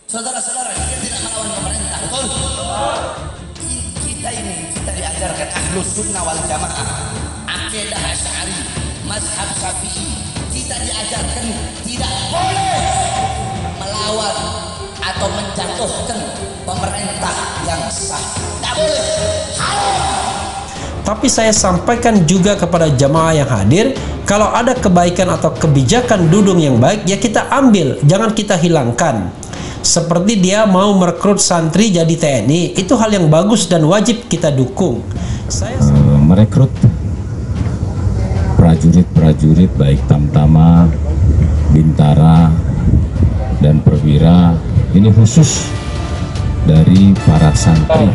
Saudara-saudara, kita tidak melawan pemerintah, betul? Kita diajarkan Ahlus Sunnah wal Jamaah, akidah Asy'ari, mazhab Syafi'i. Kita diajarkan tidak boleh melawan atau menjatuhkan pemerintah yang sah. Tidak boleh. Tapi saya sampaikan juga kepada jamaah yang hadir, kalau ada kebaikan atau kebijakan Dudung yang baik, ya kita ambil, jangan kita hilangkan. Seperti dia mau merekrut santri jadi TNI, itu hal yang bagus dan wajib kita dukung. Saya merekrut prajurit-prajurit baik Tamtama, Bintara, dan Perwira, ini khusus dari para santri,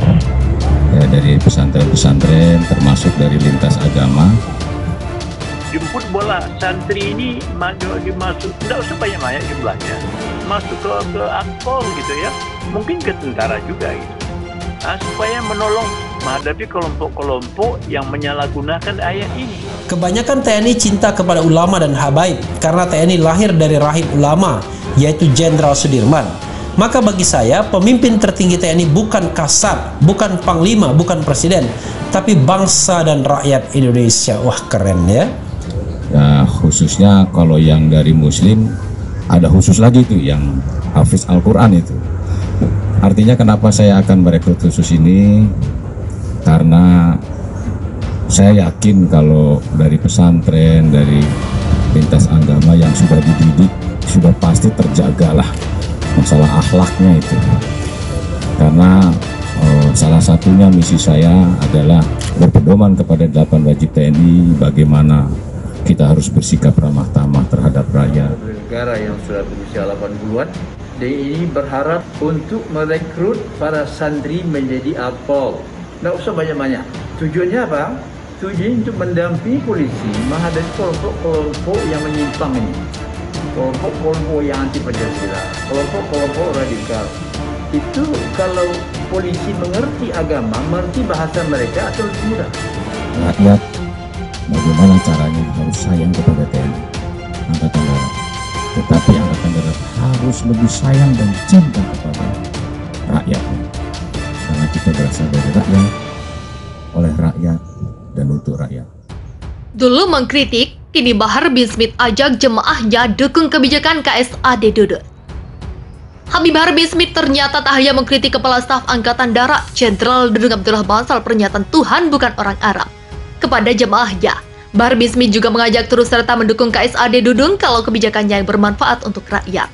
ya, dari pesantren-pesantren termasuk dari lintas agama. Jemput bola santri ini dimasuk, tidak usah banyak-banyak jumlahnya, masuk ke akpol gitu ya, mungkin ke tentara juga gitu, supaya menolong menghadapi kelompok-kelompok yang menyalahgunakan ayat ini. Kebanyakan TNI cinta kepada ulama dan habaib karena TNI lahir dari rahim ulama, yaitu Jenderal Sudirman. Maka bagi saya, pemimpin tertinggi TNI bukan Kasat, bukan Panglima, bukan Presiden, tapi bangsa dan rakyat Indonesia. Wah, keren ya. Nah, khususnya kalau yang dari Muslim, ada khusus lagi tuh yang Hafiz Al-Quran itu. Artinya kenapa saya akan merekrut khusus ini? Karena saya yakin kalau dari pesantren, dari lintas agama yang sudah dididik, sudah pasti terjagalah masalah akhlaknya itu. Karena salah satunya misi saya adalah berpedoman kepada 8 wajib TNI, bagaimana kita harus bersikap ramah tamah terhadap rakyat. Negara yang sudah berusia 80-an, DI berharap untuk merekrut para santri menjadi akpol. Nggak usah banyak-banyak. Tujuannya apa? Tujuannya untuk mendampingi polisi menghadapi kelompok-kelompok yang menyimpang ini. Kelompok-kelompok yang anti Pancasila, kelompok-kelompok radikal. Itu kalau polisi mengerti agama, mengerti bahasa mereka, atau lebih mudah. Rakyat, bagaimana caranya harus sayang kepada TNI Angkatan Darat. Tetapi Angkatan Darat harus lebih sayang dan cinta kepada rakyatnya. Karena kita berasal dari rakyat, oleh rakyat, dan untuk rakyat. Dulu mengkritik, kini Bahar bin Smith ajak jemaahnya dukung kebijakan KSAD Dudung. Habib Bahar bin Smith ternyata tak hanya mengkritik Kepala Staf Angkatan Darat Jenderal Dudung Abdullah Bansal pernyataan Tuhan bukan orang Arab. Kepada jemaahnya, Bahar bin Smith juga mengajak turut serta mendukung KSAD Dudung kalau kebijakannya yang bermanfaat untuk rakyat.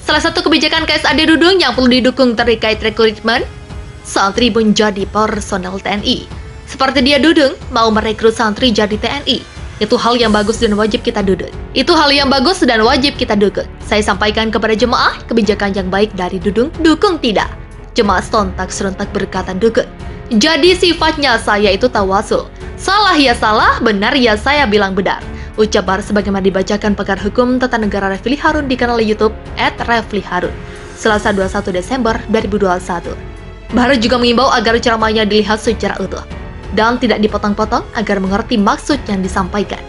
Salah satu kebijakan KSAD Dudung yang perlu didukung terkait rekrutmen santri menjadi personel TNI. Seperti dia Dudung mau merekrut santri jadi TNI. Itu hal yang bagus dan wajib kita dukung. Saya sampaikan kepada jemaah, kebijakan yang baik dari Dudung, dukung tidak. Jemaah sontak serentak berkata dukung. Jadi sifatnya saya itu tawasul. Salah ya salah, benar ya saya bilang benar. Ucap Bahar sebagaimana dibacakan pakar hukum tata negara Refli Harun di kanal YouTube @refliharun. Selasa 21 Desember 2021. Bahar juga mengimbau agar ceramahnya dilihat secara utuh dan tidak dipotong-potong agar mengerti maksud yang disampaikan.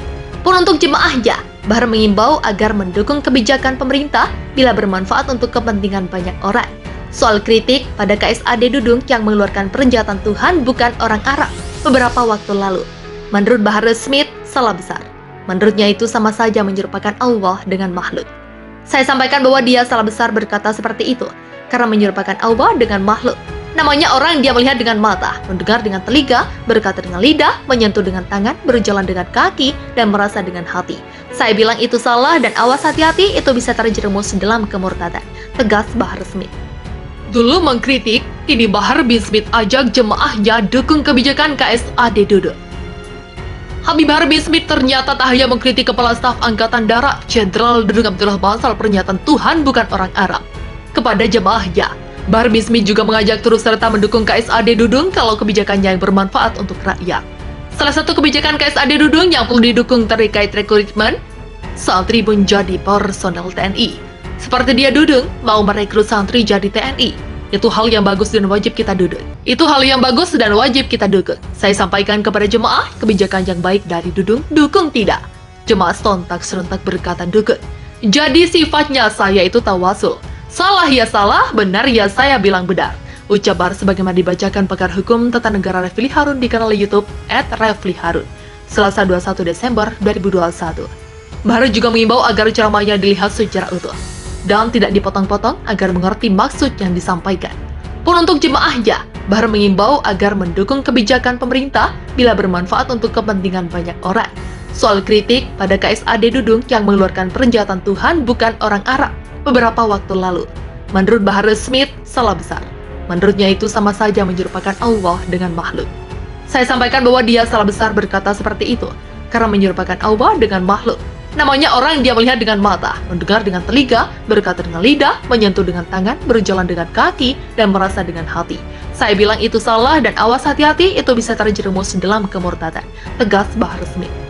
Pun untuk jemaahnya, Bahar mengimbau agar mendukung kebijakan pemerintah bila bermanfaat untuk kepentingan banyak orang. Soal kritik pada KSAD Dudung yang mengeluarkan pernyataan Tuhan bukan orang Arab beberapa waktu lalu. Menurut Bahar Smith, salah besar. Menurutnya itu sama saja menyerupakan Allah dengan makhluk. Saya sampaikan bahwa dia salah besar berkata seperti itu, karena menyerupakan Allah dengan makhluk. Namanya orang dia melihat dengan mata, mendengar dengan telinga, berkata dengan lidah, menyentuh dengan tangan, berjalan dengan kaki, dan merasa dengan hati. Saya bilang itu salah dan awas hati-hati, itu bisa terjerumus dalam kemurtadan. Tegas Bahar Smith. Dulu mengkritik, kini Bahar bin Smith ajak jemaahnya dukung kebijakan KSAD Dudung. Habib Bahar bin Smith ternyata tak hanya mengkritik Kepala Staf Angkatan Darat Jenderal Dudung Abdullah Bansal pernyataan Tuhan bukan orang Arab. Kepada jemaahnya, Bahar bin Smith juga mengajak turut serta mendukung KSAD Dudung kalau kebijakannya yang bermanfaat untuk rakyat. Salah satu kebijakan KSAD Dudung yang perlu didukung terkait rekrutmen santri menjadi personel TNI. Seperti dia Dudung mau merekrut santri jadi TNI. Itu hal yang bagus dan wajib kita dukung. Saya sampaikan kepada jemaah, kebijakan yang baik dari Dudung, dukung tidak. Jemaah sontak serentak berkata dukung. Jadi sifatnya saya itu tawasul. Salah ya salah, benar ya saya bilang benar. Ucap Bahar sebagaimana dibacakan pakar hukum tata negara Refli Harun di kanal YouTube @refliharun, Selasa 21 Desember 2021. Bahar juga mengimbau agar ceramahnya dilihat secara utuh dan tidak dipotong-potong agar mengerti maksud yang disampaikan. Pun untuk jemaahnya, Bahar mengimbau agar mendukung kebijakan pemerintah bila bermanfaat untuk kepentingan banyak orang. Soal kritik pada KSAD Dudung yang mengeluarkan pernyataan Tuhan bukan orang Arab beberapa waktu lalu, menurut Bahar Smith salah besar. Menurutnya itu sama saja menyerupakan Allah dengan makhluk. Saya sampaikan bahwa dia salah besar berkata seperti itu, karena menyerupakan Allah dengan makhluk. Namanya orang dia melihat dengan mata, mendengar dengan telinga, berkata dengan lidah, menyentuh dengan tangan, berjalan dengan kaki, dan merasa dengan hati. Saya bilang itu salah dan awas hati-hati, itu bisa terjerumus dalam kemurtadan, tegas Bahar Smith.